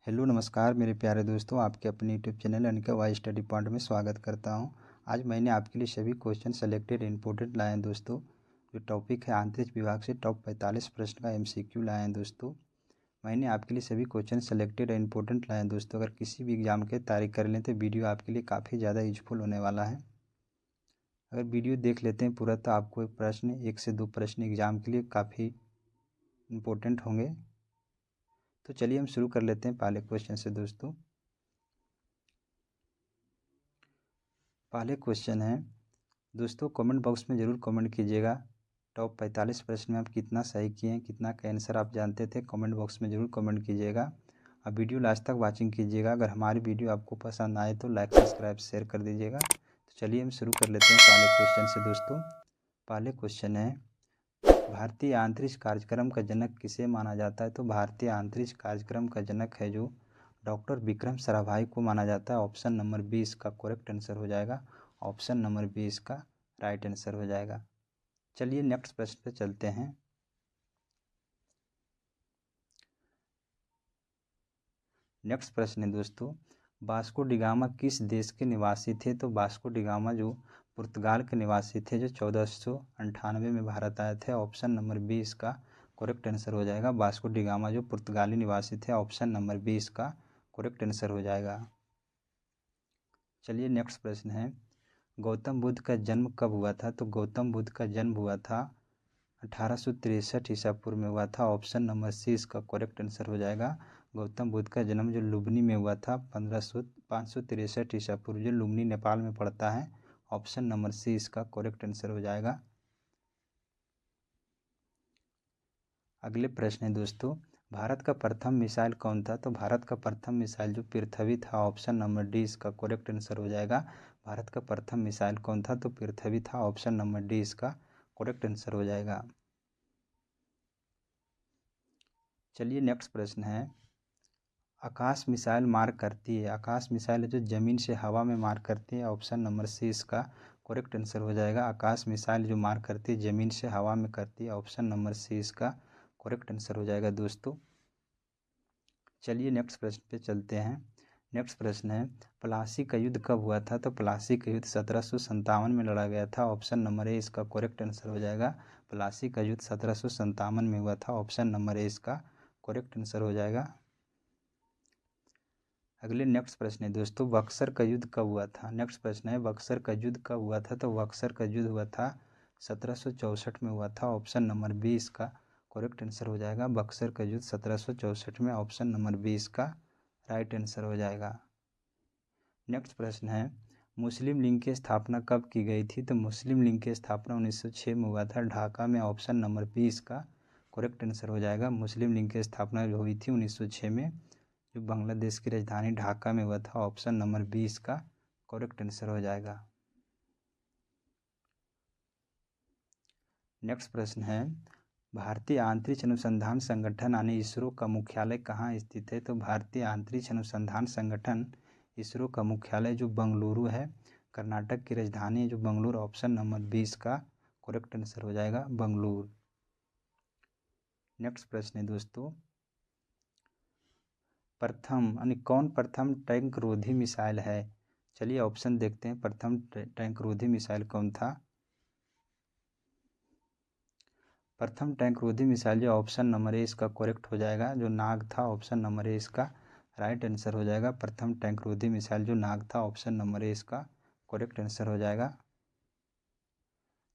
Hello नमस्कार मेरे प्यारे दोस्तों, आपके अपने YouTube channel Anika Y study point में स्वागत करता हूं। आज मैंने आपके लिए सभी क्वेश्चन सेलेक्टेड इंपोर्टेंट लाए हैं दोस्तों। जो टॉपिक है आंतरिक विभाग से टॉप 45 प्रश्न का एमसीक्यू लाए हैं दोस्तों। मैंने आपके लिए सभी क्वेश्चन सेलेक्टेड और इंपॉर्टेंट लाए हैं दोस्तों। अगर किसी भी एग्जाम के तैयारी कर लें तो वीडियो आपके लिए काफ़ी ज़्यादा यूजफुल होने वाला है। अगर वीडियो देख लेते हैं पूरा तो आपको एक प्रश्न 1 से 2 प्रश्न एग्जाम के लिए काफ़ी इम्पोर्टेंट होंगे। तो चलिए हम शुरू कर लेते हैं पहले क्वेश्चन से दोस्तों। पहले क्वेश्चन है दोस्तों, कमेंट बॉक्स में ज़रूर कमेंट कीजिएगा टॉप 45 प्रश्न में आप कितना सही किए हैं, कितना का आंसर आप जानते थे। कमेंट बॉक्स में ज़रूर कमेंट कीजिएगा। अब वीडियो लास्ट तक वाचिंग कीजिएगा। अगर हमारी वीडियो आपको पसंद आए तो लाइक सब्सक्राइब शेयर कर दीजिएगा। तो चलिए हम शुरू कर लेते हैं पहले क्वेश्चन से दोस्तों। पहले क्वेश्चन है, भारतीय अंतरिक्ष कार्यक्रम का जनक किसे माना जाता है। तो भारतीय अंतरिक्ष कार्यक्रम का जनक है जो डॉक्टर विक्रम साराभाई को माना जाता है। ऑप्शन नंबर 20 का करेक्ट आंसर हो जाएगा। ऑप्शन नंबर 20 का राइट आंसर हो जाएगा। चलिए नेक्स्ट प्रश्न पे चलते हैं। नेक्स्ट प्रश्न है दोस्तों, वास्को डिगामा किस देश के निवासी थे। तो वास्को डिगामा जो पुर्तगाल के निवासी थे, जो 1498 में भारत आए थे। ऑप्शन नंबर 20 का करेक्ट आंसर हो जाएगा। वास्को डिगामा जो पुर्तगाली निवासी थे। ऑप्शन नंबर 20 का करेक्ट आंसर हो जाएगा। चलिए नेक्स्ट प्रश्न है, गौतम बुद्ध का जन्म कब हुआ था। तो गौतम बुद्ध का जन्म हुआ था 1863 ईसा पूर्व में हुआ था। ऑप्शन नंबर 20 का करेक्ट आंसर हो जाएगा। गौतम बुद्ध का जन्म जो लुम्बिनी में हुआ था 563 ईसा पूर्व, जो लुम्बिनी नेपाल में पड़ता है। ऑप्शन नंबर 20 का करेक्ट आंसर हो जाएगा। अगले प्रश्न है दोस्तों, भारत का प्रथम मिसाइल कौन था। तो भारत का प्रथम मिसाइल जो पृथ्वी था। ऑप्शन नंबर 20 का करेक्ट आंसर हो जाएगा। भारत का प्रथम मिसाइल कौन था। तो पृथ्वी था। ऑप्शन नंबर 20 का करेक्ट आंसर हो जाएगा। चलिए नेक्स्ट प्रश्न है, आकाश मिसाइल मार करती है। आकाश मिसाइल जो ज़मीन से हवा में मार करती है। ऑप्शन नंबर 20 का करेक्ट आंसर हो जाएगा। आकाश मिसाइल जो मार करती है ज़मीन से हवा में करती है। ऑप्शन नंबर 20 का करेक्ट आंसर हो जाएगा दोस्तों। चलिए नेक्स्ट प्रश्न पे चलते हैं। नेक्स्ट प्रश्न है, प्लासी का युद्ध कब हुआ था। तो प्लासी का युद्ध 1757 में लड़ा गया था। ऑप्शन नंबर 1 इसका करेक्ट आंसर हो जाएगा। प्लासी का युद्ध 1757 में हुआ था। ऑप्शन नंबर 1 इसका करेक्ट आंसर हो जाएगा। अगले नेक्स्ट प्रश्न है दोस्तों, बक्सर का युद्ध कब हुआ था। नेक्स्ट प्रश्न है, बक्सर का युद्ध कब हुआ था। तो बक्सर का युद्ध हुआ था 1764 में हुआ था। ऑप्शन नंबर 20 का करेक्ट आंसर हो जाएगा। बक्सर का युद्ध 1764 में। ऑप्शन नंबर 20 का राइट आंसर हो जाएगा। नेक्स्ट प्रश्न है, मुस्लिम लीग की स्थापना कब की गई थी। तो मुस्लिम लीग की स्थापना 1906 में हुआ था, ढाका में। ऑप्शन नंबर 20 का करेक्ट आंसर हो जाएगा। मुस्लिम लीग की स्थापना जो हुई थी 1906 में, जो बांग्लादेश की राजधानी ढाका में हुआ था। ऑप्शन नंबर 20 का करेक्ट आंसर हो जाएगा। नेक्स्ट प्रश्न है, भारतीय अंतरिक्ष अनुसंधान संगठन यानी इसरो का मुख्यालय कहाँ स्थित है। तो भारतीय अंतरिक्ष अनुसंधान संगठन इसरो का मुख्यालय जो बंगलुरु है, कर्नाटक की राजधानी है जो बंगलुरु। ऑप्शन नंबर 20 का करेक्ट आंसर हो जाएगा, बंगलुरु। नेक्स्ट प्रश्न है दोस्तों, प्रथम यानी कौन प्रथम टैंक रोधी मिसाइल है। चलिए ऑप्शन देखते हैं, प्रथम टैंक रोधी मिसाइल कौन था। प्रथम टैंक रोधी मिसाइल जो ऑप्शन नंबर 1 इसका करेक्ट हो जाएगा, जो नाग था। ऑप्शन नंबर 1 इसका राइट आंसर हो जाएगा। प्रथम टैंक रोधी मिसाइल जो नाग था। ऑप्शन नंबर 1 इसका करेक्ट आंसर हो जाएगा।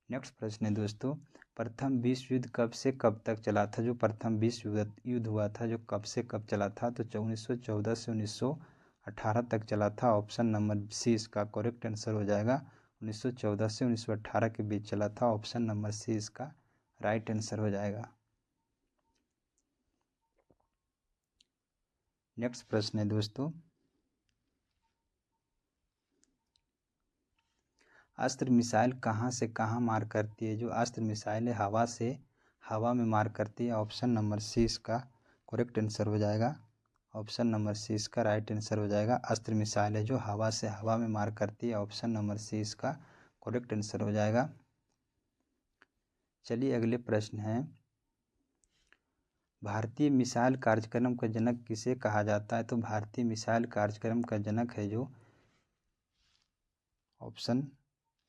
नेक्स्ट प्रश्न है दोस्तों, प्रथम विश्व युद्ध कब से कब तक चला था। जो प्रथम विश्व युद्ध हुआ था जो कब से कब चला था। तो 1914 से 1918 तक चला था। ऑप्शन नंबर सी इसका करेक्ट आंसर हो जाएगा। 1914 से 1918 के बीच चला था। ऑप्शन नंबर सी इसका राइट आंसर हो जाएगा। नेक्स्ट प्रश्न है दोस्तों, अस्त्र मिसाइल कहाँ से कहाँ मार करती है। जो अस्त्र मिसाइल है हवा से हवा में मार करती है। ऑप्शन नंबर सी इसका करेक्ट आंसर हो जाएगा। ऑप्शन नंबर सी इसका राइट आंसर हो जाएगा। अस्त्र मिसाइल है जो हवा से हवा में मार करती है। ऑप्शन नंबर सी इसका करेक्ट आंसर हो जाएगा। चलिए अगले प्रश्न है, भारतीय मिसाइल कार्यक्रम का जनक किसे कहा जाता है? तो भारतीय मिसाइल कार्यक्रम का जनक है जो ऑप्शन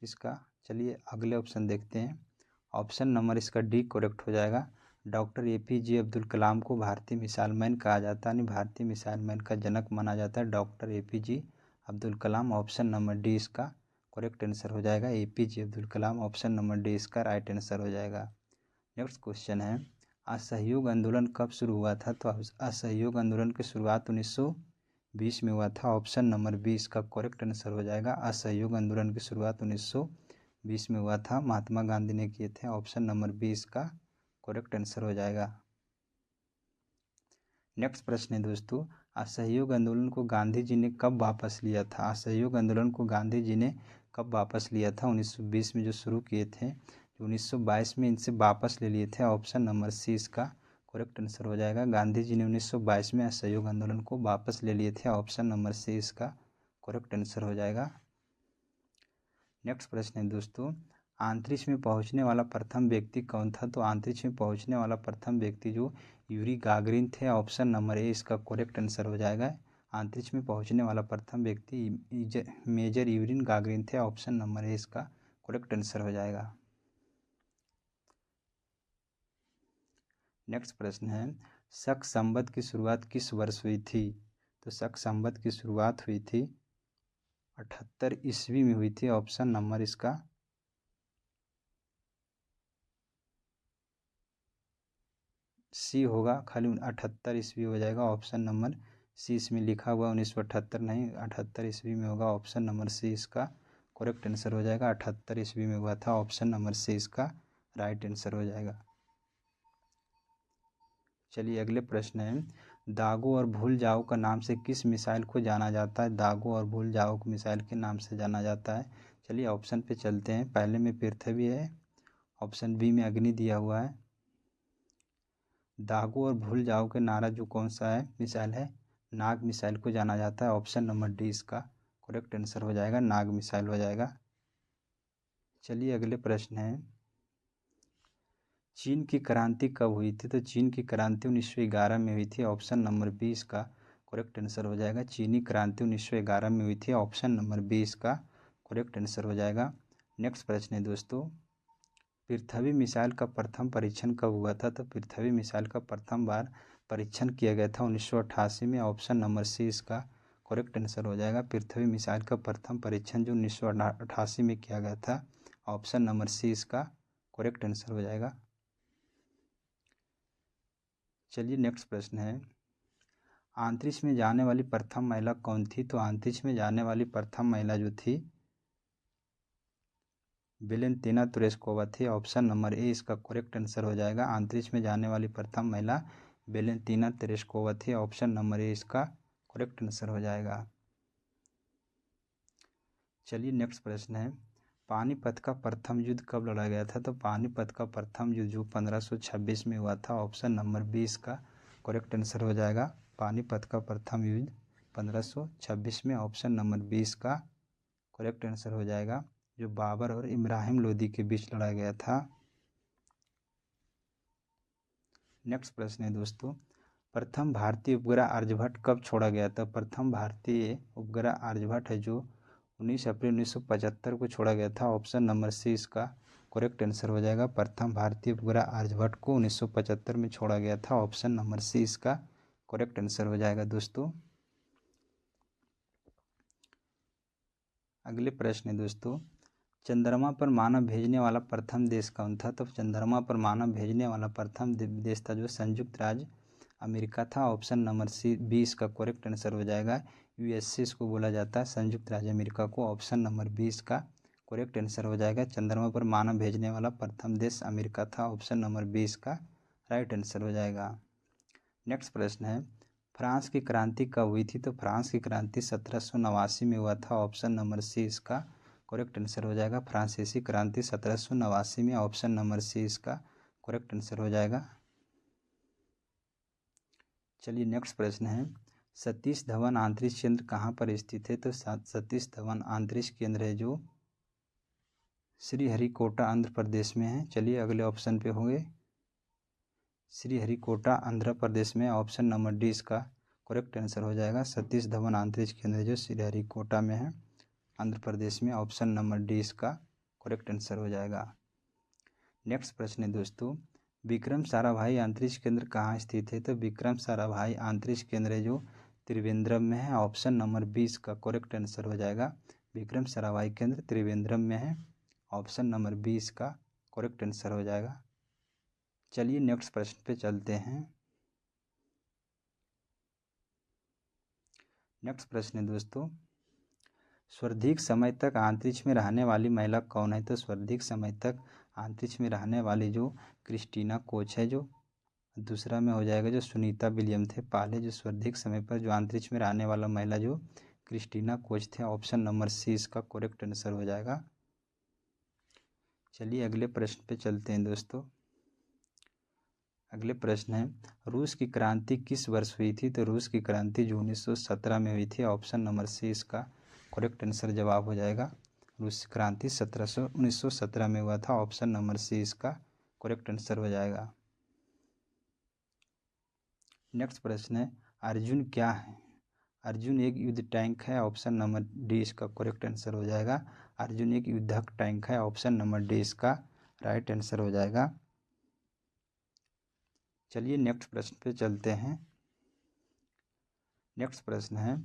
इसका, चलिए अगले ऑप्शन देखते हैं। ऑप्शन नंबर इसका डी करेक्ट हो जाएगा। डॉक्टर APJ अब्दुल कलाम को भारतीय मिसाइल मैन कहा जाता है, यानी भारतीय मिसाइल मैन का जनक माना जाता है doctor APJ Abdul Kalam. Option number D इसका करेक्ट आंसर हो जाएगा। APJ Abdul Kalam, option number D इसका राइट आंसर हो जाएगा। नेक्स्ट क्वेश्चन है, असहयोग आंदोलन कब शुरू हुआ था? तो असहयोग आंदोलन की शुरुआत 1920 में हुआ था। ऑप्शन नंबर 20 का करेक्ट आंसर हो जाएगा। असहयोग आंदोलन की शुरुआत 1920 में हुआ था, महात्मा गांधी ने किए थे। ऑप्शन नंबर 20 का करेक्ट आंसर हो जाएगा। नेक्स्ट प्रश्न है दोस्तों, असहयोग आंदोलन को गांधी जी ने कब वापस लिया था? असहयोग आंदोलन को गांधी जी ने कब वापस लिया था? 1920 में जो शुरू किए थे, जो 1922 में इनसे वापस ले लिए थे। ऑप्शन नंबर सी इसका करेक्ट आंसर हो जाएगा। गांधी जी ने 1922 में असहयोग आंदोलन को वापस ले लिए थे। ऑप्शन नंबर सी इसका करेक्ट आंसर हो जाएगा। नेक्स्ट प्रश्न है दोस्तों, अंतरिक्ष में पहुंचने वाला प्रथम व्यक्ति कौन था? तो अंतरिक्ष में पहुंचने वाला प्रथम व्यक्ति जो यूरी गागरिन थे। ऑप्शन नंबर ए इसका करेक्ट आंसर हो जाएगा। अंतरिक्ष में पहुंचने वाला प्रथम व्यक्ति मेजर यूरिन गागरिन थे। ऑप्शन नंबर ए इसका करेक्ट आंसर हो जाएगा। नेक्स्ट प्रश्न है, शक संवत की शुरुआत किस वर्ष हुई थी? तो शक संवत की शुरुआत हुई थी 78 ईस्वी में हुई थी। ऑप्शन नंबर इसका सी होगा, खाली 78 ईस्वी हो जाएगा। ऑप्शन नंबर सी इसमें लिखा हुआ 1978 नहीं, 78 ईस्वी में होगा। ऑप्शन नंबर सी इसका करेक्ट आंसर हो जाएगा। 78 ईस्वी में हुआ था। ऑप्शन नंबर सी इसका राइट आंसर हो जाएगा। चलिए अगले प्रश्न है, दागो और भूल जाओ का नाम से किस मिसाइल को जाना जाता है? दागो और भूल जाओ को मिसाइल के नाम से जाना जाता है। चलिए ऑप्शन पे चलते हैं। पहले में पृथ्वी है, ऑप्शन बी में अग्नि दिया हुआ है। दागो और भूल जाओ के नारा जो कौन सा है मिसाइल है, नाग मिसाइल को जाना जाता है। ऑप्शन नंबर डी इसका करेक्ट आंसर हो जाएगा, नाग मिसाइल हो जाएगा। चलिए अगले प्रश्न है, चीन की क्रांति कब हुई थी? तो चीन की क्रांति 1911 में हुई थी। ऑप्शन नंबर 20 का करेक्ट आंसर हो जाएगा। चीनी क्रांति 1911 में हुई थी। ऑप्शन नंबर 20 का करेक्ट आंसर हो जाएगा। नेक्स्ट प्रश्न है दोस्तों, पृथ्वी मिसाइल का प्रथम परीक्षण कब हुआ था? तो पृथ्वी मिसाइल का प्रथम बार परीक्षण किया गया था 1988 में। ऑप्शन नंबर सी इसका करेक्ट आंसर हो जाएगा। पृथ्वी मिसाइल का प्रथम परीक्षण जो 1988 में किया गया था। ऑप्शन नंबर सी इसका करेक्ट आंसर हो जाएगा। चलिए नेक्स्ट प्रश्न है, अंतरिक्ष में जाने वाली प्रथम महिला कौन थी? तो अंतरिक्ष में जाने वाली प्रथम महिला जो थी वेलेंतीना तेरेस्कोवा थी। ऑप्शन नंबर ए इसका करेक्ट आंसर हो जाएगा। अंतरिक्ष में जाने वाली प्रथम महिला वेलेंतीना तेरेस्कोवा थी। ऑप्शन नंबर ए इसका करेक्ट आंसर हो जाएगा। चलिए नेक्स्ट प्रश्न है, पानीपत का प्रथम युद्ध कब लड़ा गया था? तो पानीपत का प्रथम युद्ध जो 1526 में हुआ था। ऑप्शन नंबर 20 का करेक्ट आंसर हो जाएगा। पानीपत का प्रथम युद्ध 1526 में, ऑप्शन नंबर 20 का करेक्ट आंसर हो जाएगा, जो बाबर और इब्राहिम लोदी के बीच लड़ा गया था। नेक्स्ट प्रश्न है दोस्तों, प्रथम भारतीय उपग्रह आर्यभट्ट कब छोड़ा गया था? प्रथम भारतीय उपग्रह आर्यभट्ट है जो 19 अप्रैल 1975 को छोड़ा गया था। ऑप्शन नंबर सी इसका करेक्ट आंसर हो जाएगा। प्रथम भारतीय उपग्रह आर्यभट्ट को 1975 में छोड़ा गया था। ऑप्शन नंबर सी इसका करेक्ट आंसर हो जाएगा दोस्तों। अगले प्रश्न है दोस्तों, चंद्रमा पर मानव भेजने वाला प्रथम देश कौन था? तो चंद्रमा पर मानव भेजने वाला प्रथम देश था जो संयुक्त राज्य अमेरिका था। ऑप्शन नंबर सी 20 का करेक्ट आंसर हो जाएगा। यूएसए इसको बोला जाता है, संयुक्त राज्य अमेरिका को। ऑप्शन नंबर 20 का करेक्ट आंसर हो जाएगा। चंद्रमा पर मानव भेजने वाला प्रथम देश अमेरिका था। ऑप्शन नंबर 20 का राइट आंसर हो जाएगा। नेक्स्ट प्रश्न है, फ्रांस की क्रांति कब हुई थी? तो फ्रांस की क्रांति 1789 में हुआ था। ऑप्शन नंबर सी इसका करेक्ट आंसर हो जाएगा। फ्रांसीसी क्रांति 1789 में, ऑप्शन नंबर सी इसका करेक्ट आंसर हो जाएगा। चलिए नेक्स्ट प्रश्न है, सतीश धवन अंतरिक्ष केंद्र कहाँ पर स्थित है? तो सतीश धवन अंतरिक्ष केंद्र है जो श्रीहरिकोटा आंध्र प्रदेश में है। चलिए अगले ऑप्शन पे होंगे, श्रीहरिकोटा आंध्र प्रदेश में, ऑप्शन नंबर डी इसका करेक्ट आंसर हो जाएगा। सतीश धवन अंतरिक्ष केंद्र जो श्रीहरिकोटा में है आंध्र प्रदेश में, ऑप्शन नंबर डी इसका करेक्ट आंसर हो जाएगा। नेक्स्ट प्रश्न है दोस्तों, विक्रम साराभाई अंतरिक्ष केंद्र कहाँ स्थित है? तो विक्रम साराभाई अंतरिक्ष केंद्र जो त्रिवेंद्रम में है, ऑप्शन नंबर 20 का करेक्ट आंसर हो जाएगा। विक्रम साराभाई केंद्र त्रिवेंद्रम में है, ऑप्शन नंबर 20 का करेक्ट आंसर हो जाएगा। चलिए नेक्स्ट प्रश्न पे चलते हैं। नेक्स्ट प्रश्न है दोस्तों, सर्वाधिक समय तक अंतरिक्ष में रहने वाली महिला कौन है? तो सर्वाधिक समय तक अंतरिक्ष में रहने वाली जो क्रिस्टीना कोच है, जो दूसरा में हो जाएगा जो सुनीता विलियम थे। पहले जो सर्वाधिक समय पर जो अंतरिक्ष में रहने वाला महिला जो क्रिस्टीना कोच थे, ऑप्शन नंबर सी इसका करेक्ट आंसर हो जाएगा। चलिए अगले प्रश्न पे चलते हैं दोस्तों। अगले प्रश्न है, रूस की क्रांति किस वर्ष हुई थी? तो रूस की क्रांति जो 1917 में हुई थी, ऑप्शन नंबर सी इसका करेक्ट आंसर जवाब हो जाएगा। रूस क्रांति 1917 में हुआ था, ऑप्शन नंबर सी इसका करेक्ट आंसर हो जाएगा। नेक्स्ट प्रश्न है, अर्जुन क्या है? अर्जुन एक युद्ध टैंक है, ऑप्शन नंबर डी इसका करेक्ट आंसर हो जाएगा। अर्जुन एक युद्धक टैंक है, ऑप्शन नंबर डी इसका राइट आंसर हो जाएगा। चलिए नेक्स्ट प्रश्न पे चलते हैं। नेक्स्ट प्रश्न है,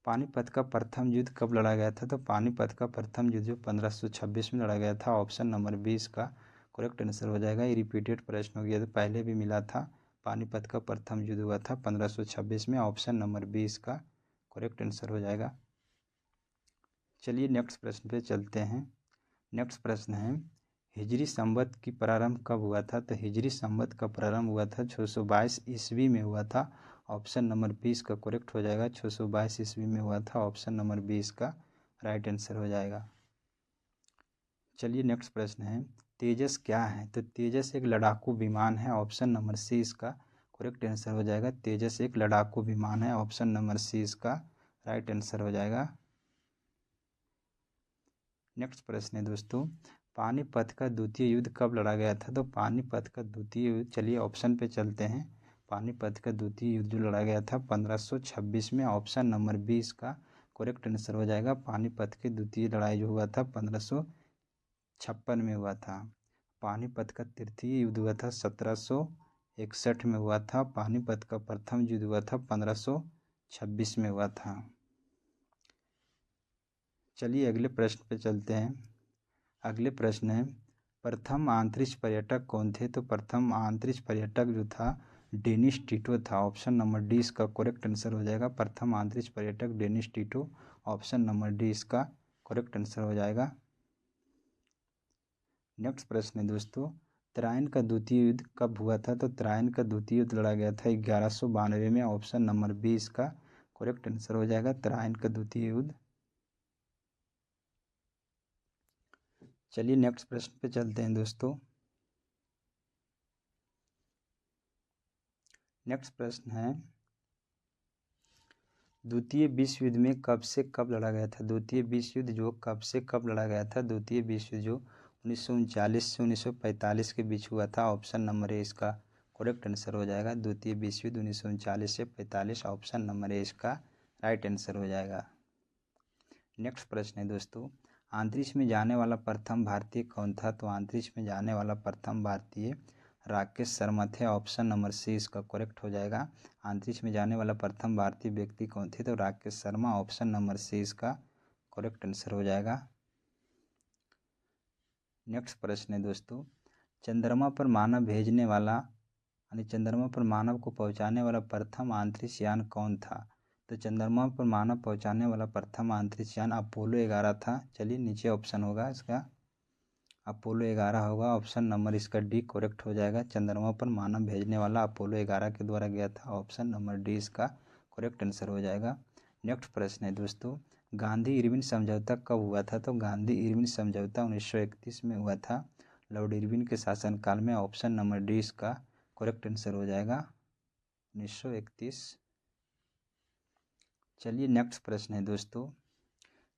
पानीपत का प्रथम युद्ध कब लड़ा गया था? तो पानीपत का प्रथम युद्ध जो 1526 में लड़ा गया था, ऑप्शन नंबर 20 का करेक्ट आंसर हो जाएगा। ये रिपीटेड प्रश्न हो गया, तो पहले भी मिला था। पानीपत का प्रथम युद्ध हुआ था 1526 में, ऑप्शन नंबर 20 का करेक्ट आंसर हो जाएगा। चलिए नेक्स्ट प्रश्न पे चलते हैं। नेक्स्ट प्रश्न है, हिजरी संवत की प्रारंभ कब हुआ था? तो हिजरी संवत का प्रारंभ हुआ था 622 ईस्वी में हुआ था, ऑप्शन नंबर 20 का करेक्ट हो जाएगा। 622 ईस्वी में हुआ था, ऑप्शन नंबर 20 का राइट आंसर हो जाएगा। चलिए नेक्स्ट प्रश्न है, तेजस क्या है? तो तेजस एक लड़ाकू विमान है, ऑप्शन नंबर सी इसका करेक्ट आंसर हो जाएगा। तेजस एक लड़ाकू विमान है, ऑप्शन नंबर सी इसका राइट आंसर हो जाएगा। नेक्स्ट प्रश्न है दोस्तों, पानीपत का द्वितीय युद्ध कब लड़ा गया था? तो पानीपत का द्वितीय युद्ध, चलिए ऑप्शन पे चलते हैं। पानीपत का द्वितीय युद्ध जो लड़ा गया था 1526 में, ऑप्शन नंबर 20 का करेक्ट आंसर हो जाएगा। पानीपत की द्वितीय लड़ाई जो हुआ था 1556 में हुआ था। पानीपत का तृतीय युद्ध हुआ था 1761 में हुआ था। पानीपत का प्रथम युद्ध हुआ था 1526 में हुआ था। चलिए अगले प्रश्न पे चलते हैं। अगले प्रश्न है, प्रथम अंतरिक्ष पर्यटक कौन थे? तो प्रथम अंतरिक्ष पर्यटक जो था डेनिस टिटो था, ऑप्शन नंबर डी इसका करेक्ट आंसर हो जाएगा। प्रथम अंतरिक्ष पर्यटक Dennis Tito, option number D इसका करेक्ट आंसर हो जाएगा। नेक्स्ट प्रश्न है दोस्तों, त्रायन का द्वितीय युद्ध कब हुआ था? तो त्रायन का द्वितीय युद्ध लड़ा गया था 1192 में, ऑप्शन नंबर 20 का करेक्ट आंसर हो जाएगा। त्रायन का द्वितीय युद्ध। चलिए नेक्स्ट प्रश्न पे चलते हैं दोस्तों। नेक्स्ट प्रश्न है, द्वितीय विश्व युद्ध में कब से कब लड़ा गया था? द्वितीय विश्व युद्ध जो कब से कब लड़ा गया था? द्वितीय विश्व युद्ध जो 1939 से 1945 के बीच हुआ था, ऑप्शन नंबर ए इसका करेक्ट आंसर हो जाएगा। द्वितीय विश्व युद्ध 1939 से 45, ऑप्शन नंबर ए इसका राइट आंसर हो जाएगा। नेक्स्ट प्रश्न है दोस्तों, अंतरिक्ष में जाने वाला प्रथम भारतीय कौन था? तो अंतरिक्ष में जाने वाला प्रथम भारतीय राकेश शर्मा थे, ऑप्शन नंबर सी इसका करेक्ट हो जाएगा। अंतरिक्ष में जाने वाला प्रथम भारतीय व्यक्ति कौन थे? तो Rakesh Sharma, option number C इसका करेक्ट आंसर हो जाएगा। नेक्स्ट प्रश्न है दोस्तों, चंद्रमा पर मानव भेजने वाला यानी चंद्रमा पर मानव को पहुंचाने वाला प्रथम अंतरिक्ष यान कौन था? तो चंद्रमा पर मानव पहुंचाने वाला प्रथम अंतरिक्ष यान अपोलो 11 था। चलिए नीचे ऑप्शन होगा इसका, अपोलो 11 होगा, ऑप्शन नंबर इसका डी करेक्ट हो जाएगा। चंद्रमा पर मानव भेजने वाला अपोलो 11 के द्वारा गया था, ऑप्शन नंबर डी इसका करेक्ट आंसर हो जाएगा। नेक्स्ट प्रश्न है दोस्तों, गांधी इरविन समझौता कब हुआ था? तो गांधी इरविन समझौता 1931 में हुआ था, लॉर्ड इरविन के शासनकाल में, ऑप्शन नंबर डी इसका करेक्ट आंसर हो जाएगा 1931। चलिए नेक्स्ट प्रश्न है दोस्तों,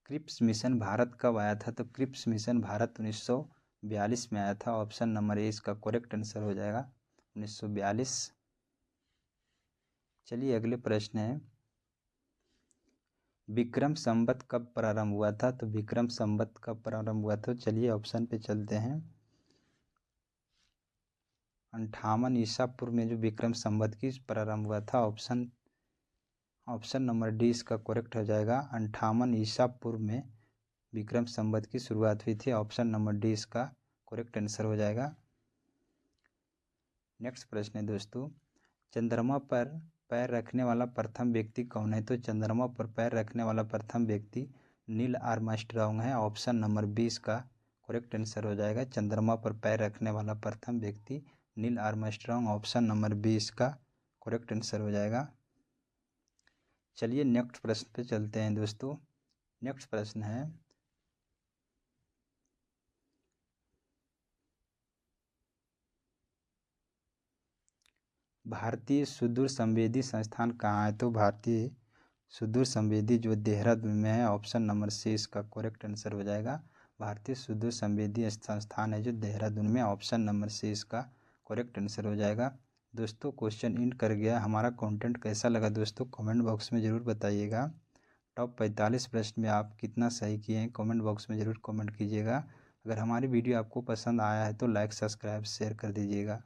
क्रिप्स मिशन भारत कब आया था? तो क्रिप्स मिशन भारत 1942 में आया था, ऑप्शन नंबर ए इसका करेक्ट आंसर हो जाएगा। 1942। चलिए अगले प्रश्न है, विक्रम संवत कब प्रारंभ हुआ था? तो विक्रम संवत कब प्रारंभ हुआ था? चलिए ऑप्शन पे चलते हैं। 58 ईसा पूर्व में जो विक्रम संवत की प्रारंभ हुआ था। ऑप्शन नंबर डी इसका करेक्ट हो जाएगा। 58 ईसा पूर्व में विक्रम संवत की शुरुआत हुई थी। ऑप्शन नंबर डी इसका करेक्ट आंसर हो जाएगा। नेक्स्ट प्रश्न है दोस्तों, चंद्रमा पर पैर रखने वाला प्रथम व्यक्ति कौन है? तो चंद्रमा पर पैर रखने वाला प्रथम व्यक्ति नील आर्मस्ट्रांग है। ऑप्शन नंबर बी इसका करेक्ट आंसर हो जाएगा। चंद्रमा पर पैर रखने वाला प्रथम व्यक्ति Neil Armstrong. Option number B इसका करेक्ट आंसर हो जाएगा। चलिए नेक्स्ट प्रश्न पे चलते हैं दोस्तों। नेक्स्ट प्रश्न है, भारतीय सुदूर संवेदी संस्थान कहाँ है? तो भारतीय सुदूर संवेदी जो देहरादून में है। ऑप्शन नंबर सी इसका करेक्ट आंसर हो जाएगा। भारतीय सुदूर संवेदी संस्थान है जो देहरादून में। ऑप्शन नंबर सी इसका करेक्ट आंसर हो जाएगा। दोस्तों क्वेश्चन इंड कर गया। हमारा कंटेंट कैसा लगा दोस्तों कमेंट बॉक्स में ज़रूर बताइएगा। टॉप 45 प्रश्न में आप कितना सही किए हैं कमेंट बॉक्स में ज़रूर कमेंट कीजिएगा। अगर हमारी वीडियो आपको पसंद आया है तो लाइक सब्सक्राइब शेयर कर दीजिएगा।